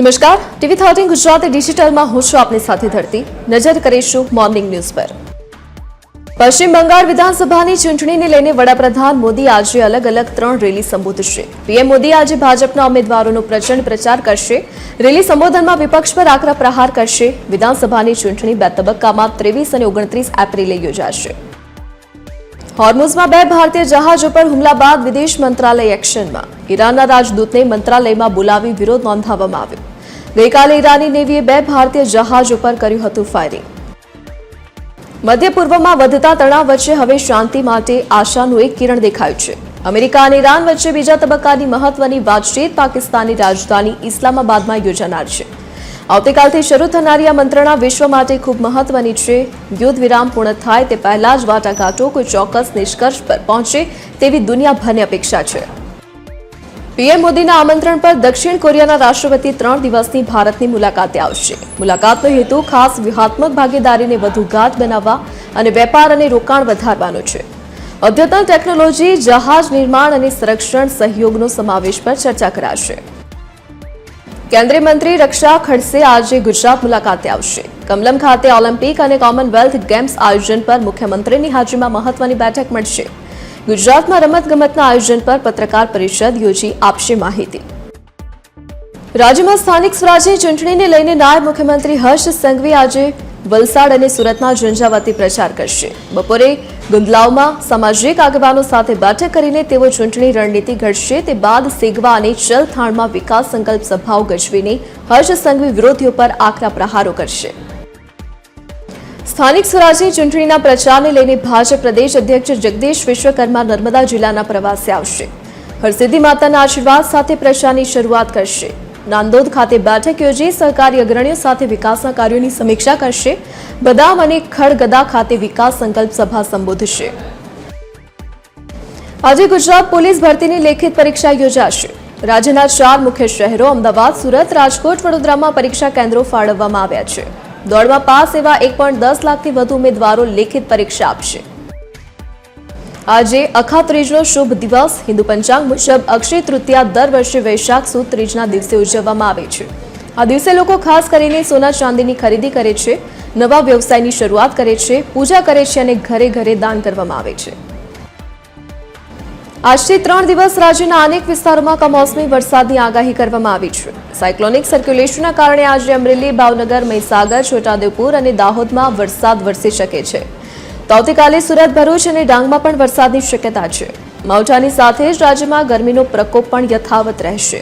નમસ્કાર, ટીવી 13 ગુજરાતી ડિજિટલમાં હું છું આપની સાથે ધરતી. નજર કરીશું મોર્નિંગ ન્યૂઝ પર. પશ્ચિમ બંગાળ વિધાનસભાની ચૂંટણીને લઈને વડાપ્રધાન મોદી આજે અલગ અલગ 3 રેલી સંબોધશે. પીએમ મોદી આજે ભાજપના ઉમેદવારોનો પ્રચંડ પ્રચાર કરશે. રેલી સંબોધનમાં વિપક્ષ પર આકરા પ્રહાર કરશે. વિધાનસભાની ચૂંટણી 2 તબક્કામાં 23 અને 29 એપ્રિલે યોજાશે. હોર્મુઝમાં 2 ભારતીય જહાજો પર હુમલા બાદ વિદેશ મંત્રાલય એક્શનમાં. ઈરાનના રાજદૂતને મંત્રાલયમાં બોલાવી વિરોધ નોંધાવવામાં આવ્યો. ગઈકાલે ઈરાની નેવીએ 2 ભારતીય જહાજો પર કર્યું હતું ફાયરિંગ. મધ્ય પૂર્વમાં વધતા તણાવ વચ્ચે હવે શાંતિ માટે આશાનું એક કિરણ દેખાયું છે. અમેરિકા અને ઈરાન વચ્ચે બીજા તબક્કાની મહત્વની વાતચીત પાકિસ્તાનની રાજધાની ઇસ્લામાબાદમાં યોજાનાર છે. આવતીકાલથી શરૂ થનારી આ મંત્રણા વિશ્વ માટે ખૂબ મહત્વની છે. યુદ્ધ વિરામ પૂર્ણ થાય તે પહેલા જ વાટાઘાટો કોઈ ચોક્કસ નિષ્કર્ષ પર પહોંચે તેવી દુનિયાભરની અપેક્ષા છે. પીએમ મોદીના આમંત્રણ પર દક્ષિણ કોરિયાના રાષ્ટ્રપતિ 3 દિવસની ભારતની મુલાકાતે આવશે. મુલાકાતનો હેતુ ખાસ વ્યૂહાત્મક ભાગીદારીને વધુ ગાઢ બનાવવા અને વેપાર અને રોકાણ વધારવાનો છે. અદ્યતન ટેકનોલોજી, જહાજ નિર્માણ અને સંરક્ષણ સહયોગનો સમાવેશ પર ચર્ચા કરાશે. કેન્દ્રીય મંત્રી રક્ષા ખડસે આજે ગુજરાત મુલાકાતે આવશે. કમલમ ખાતે ઓલિમ્પિક અને કોમનવેલ્થ ગેમ્સ આયોજન પર મુખ્યમંત્રીની હાજરીમાં મહત્વની બેઠક મળશે. ગુજરાતમાં રમતગમતના આયોજન પર પત્રકાર પરિષદ યોજી આપશે માહિતી. રાજ્યમાં સ્થાનિક સ્વરાજ્ય ચૂંટણીને લઈને નાયબ મુખ્યમંત્રી હર્ષ સંઘવી આજે વલસાડ અને સુરતમાં ઝંઝાવાતી પ્રચાર કરશે. બપોરે ગુંદલાવમાં સામાજિક આગેવાનો સાથે બેઠક કરીને તેઓ ચૂંટણી રણનીતિ ઘડશે. તે બાદ સેગવા અને ચલથાણમાં વિકાસ સંકલ્પ સભાઓ ગજવીને હર્ષ સંઘવી વિરોધીઓ પર આકરા પ્રહારો કરશે. સ્થાનિક સ્વરાજ્ય ચૂંટણીના પ્રચારને લઈને ભાજપ પ્રદેશ અધ્યક્ષ જગદીશ વિશ્વકર્મા નર્મદા જિલ્લાના પ્રવાસે આવશે. હરસિદ્ધિ માતાના આશીર્વાદ સાથે પ્રચારની શરૂઆત કરશે. નાંદોદ ખાતે બેઠક યોજી સહકારી અગ્રણીઓ સાથે વિકાસના કાર્યોની સમીક્ષા કરશે. બદામ અને ખડગદા ખાતે વિકાસ સંકલ્પ સભા સંબોધશે. આજે ગુજરાત પોલીસ ભરતીની લેખિત પરીક્ષા યોજાશે. રાજ્યના 4 મુખ્ય શહેરો અમદાવાદ, સુરત, રાજકોટ, વડોદરામાં પરીક્ષા કેન્દ્રો ફાળવવામાં આવ્યા છે. દોડમાં પાસ એવા 1.10 લાખથી વધુ ઉમેદવારો લેખિત પરીક્ષા આપશે. આજે અખાત્રીજનો શુભ દિવસ. હિન્દુ પંચાંગ મુજબ અક્ષય તૃતીયા દર વર્ષે વૈશાખ સુદ ત્રીજના દિવસે ઉજવવામાં આવે છે. આ દિવસે લોકો ખાસ કરીને સોના ચાંદીની ખરીદી કરે છે, નવા વ્યવસાયની શરૂઆત કરે છે, પૂજા કરે છે અને ઘરે ઘરે દાન કરવામાં આવે છે. આજથી 3 દિવસ રાજ્યના અનેક વિસ્તારોમાં કમોસમી વરસાદની આગાહી કરવામાં આવી છે. સાયક્લોનિક સર્ક્યુલેશનના કારણે આજે અમરેલી, ભાવનગર, મહીસાગર, છોટાઉદેપુર અને દાહોદમાં વરસાદ વરસી શકે છે. તો આવતીકાલે સુરત, ભરૂચ અને ડાંગમાં પણ વરસાદની શક્યતા છે. માવઠાની સાથે જ રાજ્યમાં ગરમીનો પ્રકોપ પણ યથાવત રહેશે.